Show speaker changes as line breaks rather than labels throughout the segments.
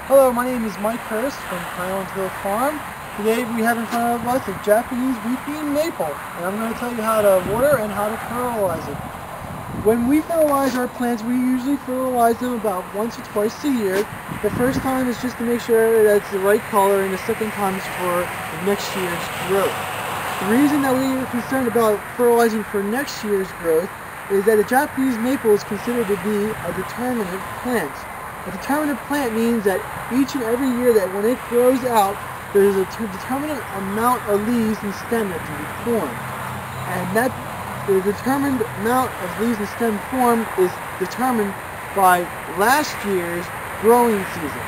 Hello, my name is Mike Hurst from Highlandsville Farm. Today we have in front of us a Japanese weeping maple, and I'm going to tell you how to water and how to fertilize it. When we fertilize our plants, we usually fertilize them about once or twice a year. The first time is just to make sure that it's the right color, and the second time is for next year's growth. The reason that we are concerned about fertilizing for next year's growth is that the Japanese maple is considered to be a determinate plant. A determinate plant means that each and every year that when it grows out, there's a determinate amount of leaves and stem that can be formed. And that the determined amount of leaves and stem formed is determined by last year's growing season.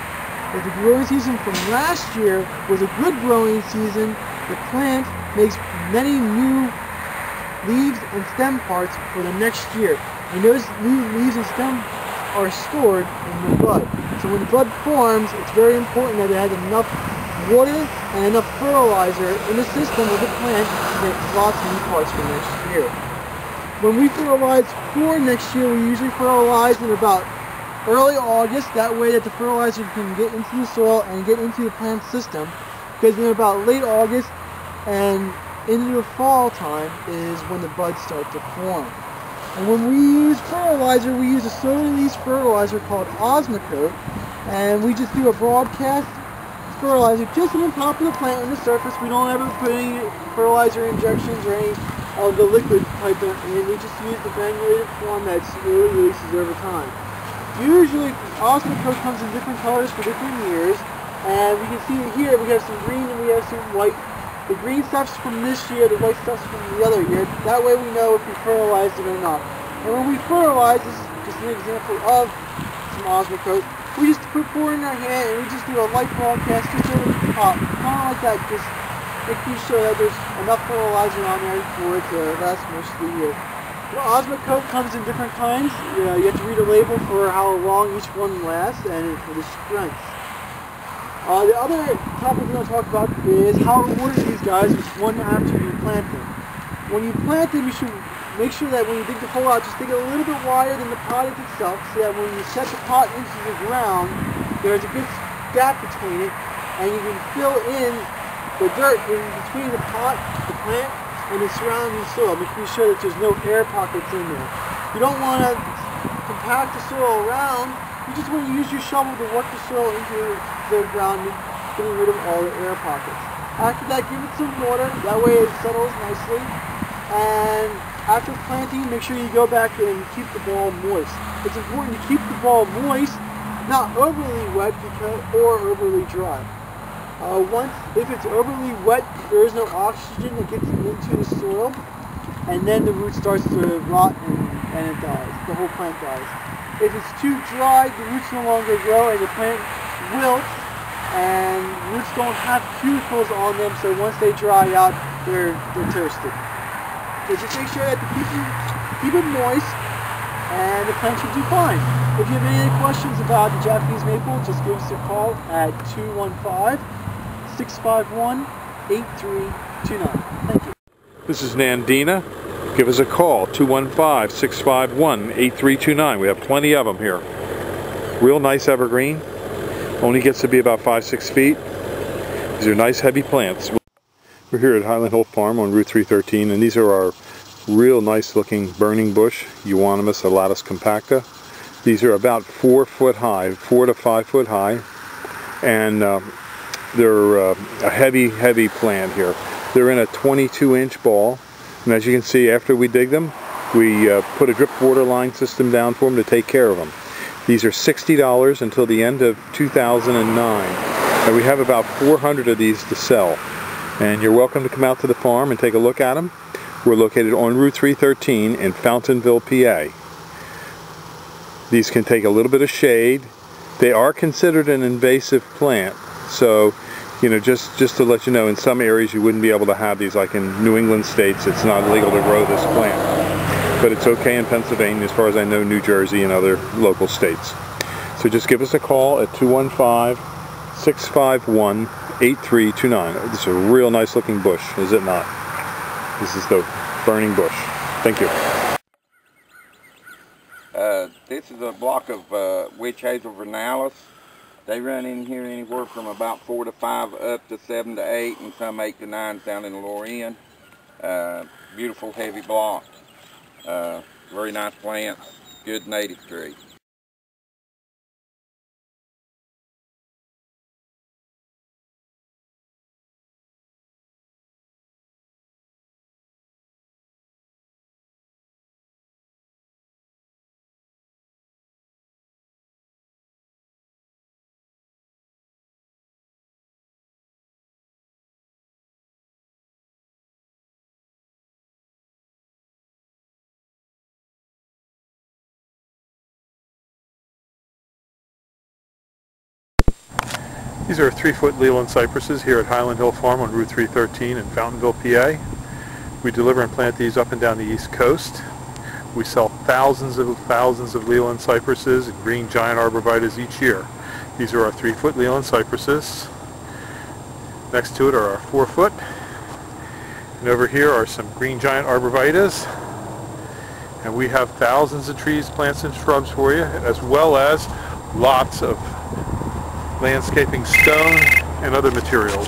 If the growing season from last year was a good growing season, the plant makes many new leaves and stem parts for the next year. And those new leaves and stem are stored in the bud. So when the bud forms, it's very important that it has enough water and enough fertilizer in the system of the plant to make lots of new parts for next year. When we fertilize for next year, we usually fertilize in about early August. That way that the fertilizer can get into the soil and get into the plant system. Because in about late August and into the fall time is when the buds start to form. And when we use fertilizer, we use a soda-release fertilizer called Osmocote, and we just do a broadcast fertilizer just on the top of the plant on the surface. We don't ever put any fertilizer injections or any of the liquid type in, we just use the granulated form that slowly releases over time. Usually, Osmocote comes in different colors for different years, and we can see here we have some green and we have some white. The green stuff's from this year, the white stuff's from the other year. That way we know if we fertilized it or not. And when we fertilize, this is just an example of some Osmocote, we just pour it in our hand and we just do a light broadcast just over the top. Kind of like that, just making sure that there's enough fertilizer on there for it to last most of the year. Well, Osmocote comes in different kinds. You have to read a label for how long each one lasts and for the strength. The other topic we're going to talk about is how to water these guys one after you plant them. When you plant them, you should make sure that when you dig the hole out, just dig it a little bit wider than the pot itself, so that when you set the pot into the ground, there's a good gap between it, and you can fill in the dirt in between the pot, the plant, and the surrounding soil, making sure that there's no air pockets in there. You don't want to compact the soil around. You just want to use your shovel to work the soil into the ground, getting rid of all the air pockets. After that, give it some water. That way it settles nicely. And after planting, make sure you go back and keep the ball moist. It's important to keep the ball moist, not overly wet or overly dry. If it's overly wet, there is no oxygen that gets into the soil, and then the root starts to rot and it dies. The whole plant dies. If it's too dry, the roots no longer grow and the plant wilts, and roots don't have cuticles on them, so once they dry out, they're toasted. So just make sure that keep it moist, and the plant should do fine. If you have any questions about the Japanese maple, just give us a call at 215-651-8329. Thank you.
This is Nandina. Give us a call, 215-651-8329. We have plenty of them here. Real nice evergreen. Only gets to be about 5-6 feet. These are nice heavy plants. We're here at Highland Hill Farm on Route 313, and these are our real nice looking burning bush, Euonymus alatus compacta. These are about 4 foot high, 4 to 5 foot high, and they're a heavy plant here. They're in a 22-inch ball. And as you can see, after we dig them, we put a drip water line system down for them to take care of them. These are $60 until the end of 2009. And we have about 400 of these to sell. And you're welcome to come out to the farm and take a look at them. We're located on Route 313 in Fountainville, PA. These can take a little bit of shade. They are considered an invasive plant. So, you know, just to let you know, in some areas you wouldn't be able to have these, like in New England states, it's not legal to grow this plant. But it's okay in Pennsylvania, as far as I know, New Jersey and other local states. So just give us a call at 215-651-8329. This is a real nice looking bush, is it not? This is the burning bush. Thank you.
This is a block of witch hazel vernalis. They run in here anywhere from about 4 to 5 up to 7 to 8, and some 8 to 9 down in the lower end. Beautiful heavy block. Very nice plant. Good native tree.
These are 3-foot Leland cypresses here at Highland Hill Farm on Route 313 in Fountainville, PA. We deliver and plant these up and down the East Coast. We sell thousands of Leland cypresses and green giant arborvitaes each year. These are our 3-foot Leland cypresses. Next to it are our 4-foot. And over here are some green giant arborvitaes. And we have thousands of trees, plants, and shrubs for you, as well as lots of landscaping stone and other materials.